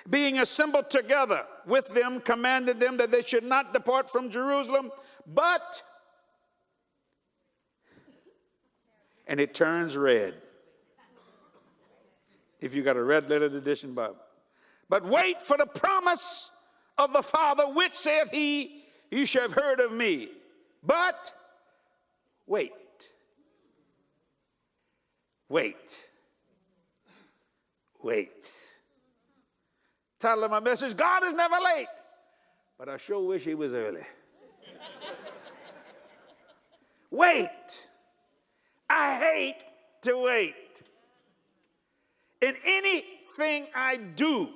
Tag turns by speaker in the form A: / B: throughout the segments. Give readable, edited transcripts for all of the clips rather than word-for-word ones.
A: being assembled together with them, commanded them that they should not depart from Jerusalem, but, and it turns red. If you got a red letter edition Bible. But wait for the promise of the Father, which saith he, you shall have heard of me. But wait. Wait. Wait. Title of my message, God is never late, but I sure wish he was early. Wait. I hate to wait. In anything I do,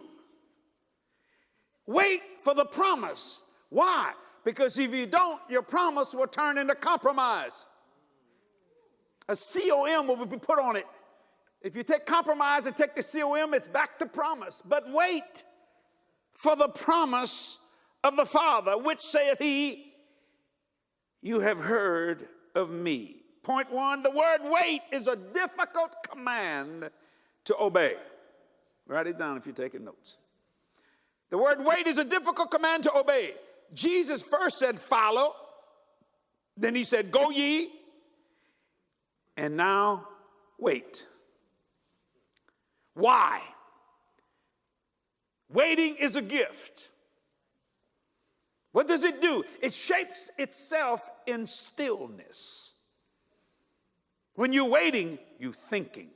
A: wait for the promise. Why? Because if you don't, your promise will turn into compromise. A COM will be put on it. If you take compromise and take the COM, it's back to promise. But wait for the promise of the Father, which saith he, you have heard of me. Point one, the word wait is a difficult command to obey. Write it down if you're taking notes. The word wait is a difficult command to obey. Jesus first said follow, then he said go ye, and now wait. Why? Waiting is a gift. What does it do? It shapes itself in stillness. When you're waiting, you're thinking.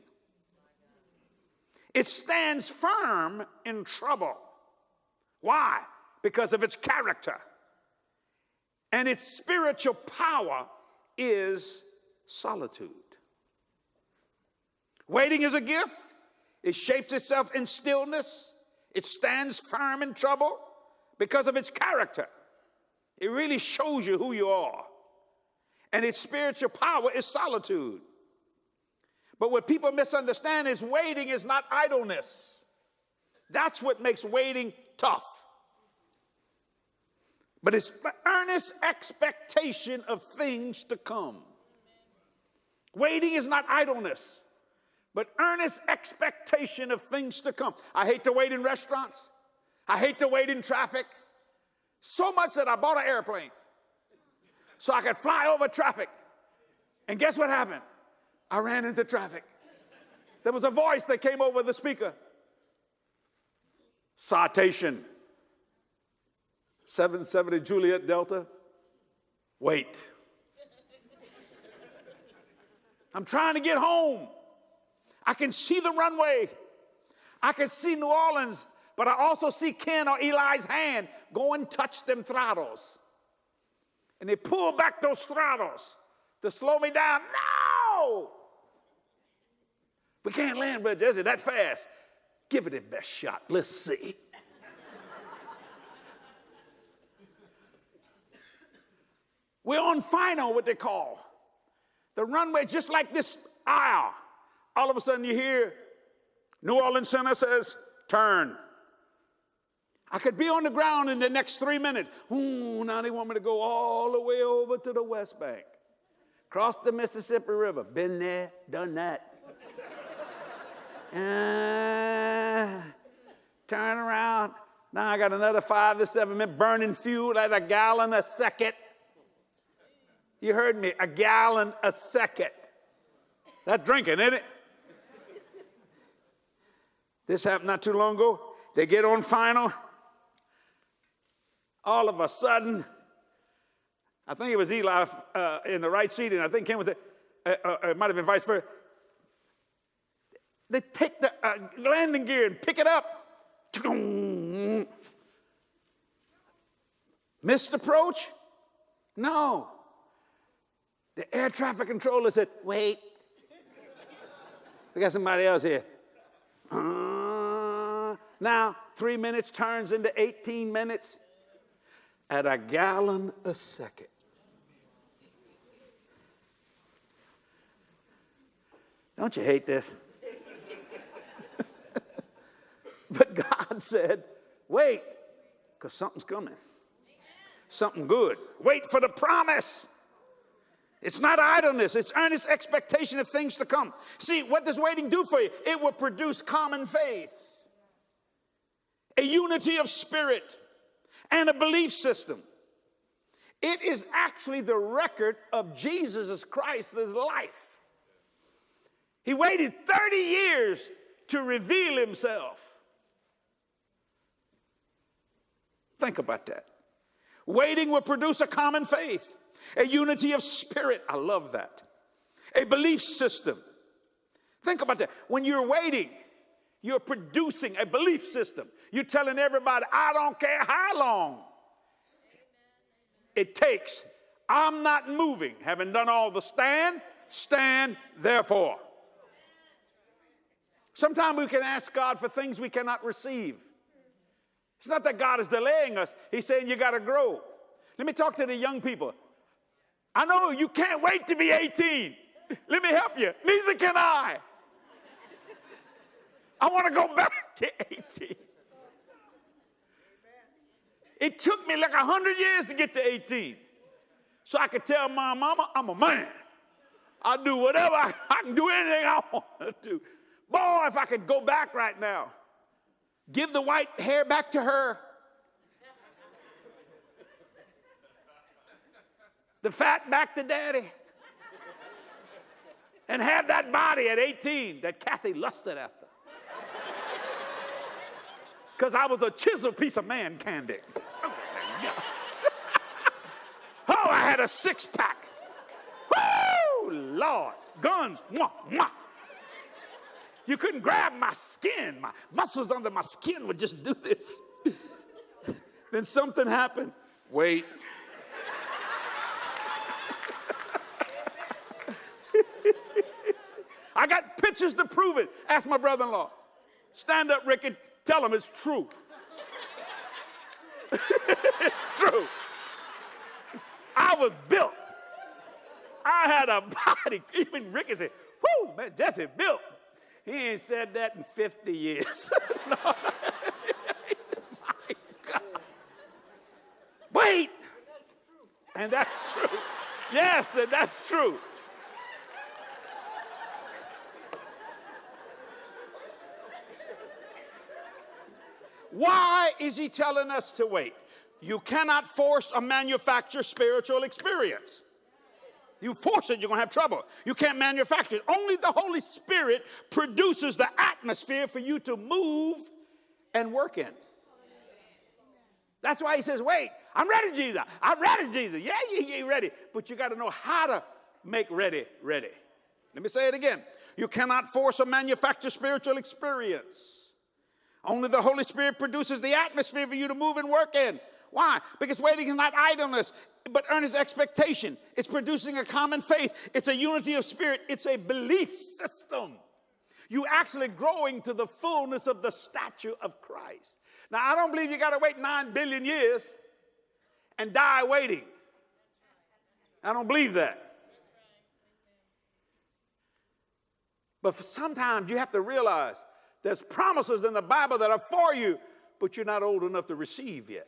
A: It stands firm in trouble. Why? Because of its character. And its spiritual power is solitude. Waiting is a gift. It shapes itself in stillness. It stands firm in trouble because of its character. It really shows you who you are. And its spiritual power is solitude. But what people misunderstand is waiting is not idleness. That's what makes waiting tough. But it's earnest expectation of things to come. Waiting is not idleness, but earnest expectation of things to come. I hate to wait in restaurants. I hate to wait in traffic. So much that I bought an airplane so I could fly over traffic. And guess what happened? I ran into traffic. There was a voice that came over the speaker. Citation. 770 Juliet Delta. Wait. I'm trying to get home. I can see the runway. I can see New Orleans, but I also see Ken or Eli's hand go and touch them throttles. And they pull back those throttles to slow me down. No! We can't land, Brother Jesse, that fast. Give it the best shot. Let's see. We're on final, what they call. The runway, just like this aisle. All of a sudden you hear New Orleans Center says, turn. I could be on the ground in the next 3 minutes. Ooh, now they want me to go all the way over to the West Bank. Cross the Mississippi River. Been there, done that. Turn around. Now I got another 5 to 7 minutes burning fuel at a gallon a second. You heard me, a gallon a second. That's drinking, isn't it? This happened not too long ago. They get on final. All of a sudden, I think it was Eli in the right seat, and I think Ken was there. It might have been vice versa. They take the landing gear and pick it up. Missed approach? No. The air traffic controller said, wait. We got somebody else here. Now, 3 minutes turns into 18 minutes at a gallon a second. Don't you hate this? But God said, wait, because something's coming. Something good. Wait for the promise. It's not idleness. It's earnest expectation of things to come. See, what does waiting do for you? It will produce common faith. a unity of spirit, and a belief system. It is actually the record of Jesus Christ's life. He waited 30 years to reveal himself. Think about that. Waiting will produce a common faith, a unity of spirit. I love that. A belief system. Think about that. When you're waiting, you're producing a belief system. You're telling everybody, I don't care how long it takes. I'm not moving. Having done all the stand therefore. Sometimes we can ask God for things we cannot receive. It's not that God is delaying us. He's saying you got to grow. Let me talk to the young people. I know you can't wait to be 18. Let me help you. Neither can I. I want to go back to 18. It took me like 100 years to get to 18. So I could tell my mama, I'm a man. I'll do whatever. I can do anything I want to do. Boy, if I could go back right now, give the white hair back to her, the fat back to daddy, and have that body at 18 that Kathy lusted after. Because I was a chiseled piece of man candy. Oh, I had a six-pack. Woo, Lord. Guns. Mwah, mwah. You couldn't grab my skin. My muscles under my skin would just do this. Then something happened. Wait. I got pictures to prove it. Ask my brother-in-law. Stand up, Ricky. Tell him it's true. It's true. I was built. I had a body. Even Ricky said, whoo, man, Jesse built. He ain't said that in 50 years. No. My God. Wait. And that's true. Yes, and that's true. Why is he telling us to wait? You cannot force or manufacture spiritual experience. You force it, you're going to have trouble. You can't manufacture it. Only the Holy Spirit produces the atmosphere for you to move and work in. That's why he says, wait, I'm ready, Jesus. I'm ready, Jesus. Yeah, you're ready. But you got to know how to make ready, ready. Let me say it again. You cannot force or manufacture spiritual experience. Only the Holy Spirit produces the atmosphere for you to move and work in. Why? Because waiting is not idleness, but earnest expectation. It's producing a common faith. It's a unity of spirit. It's a belief system. You actually growing to the fullness of the stature of Christ. Now, I don't believe you got to wait 9 billion years and die waiting. I don't believe that. But sometimes you have to realize there's promises in the Bible that are for you, but you're not old enough to receive yet.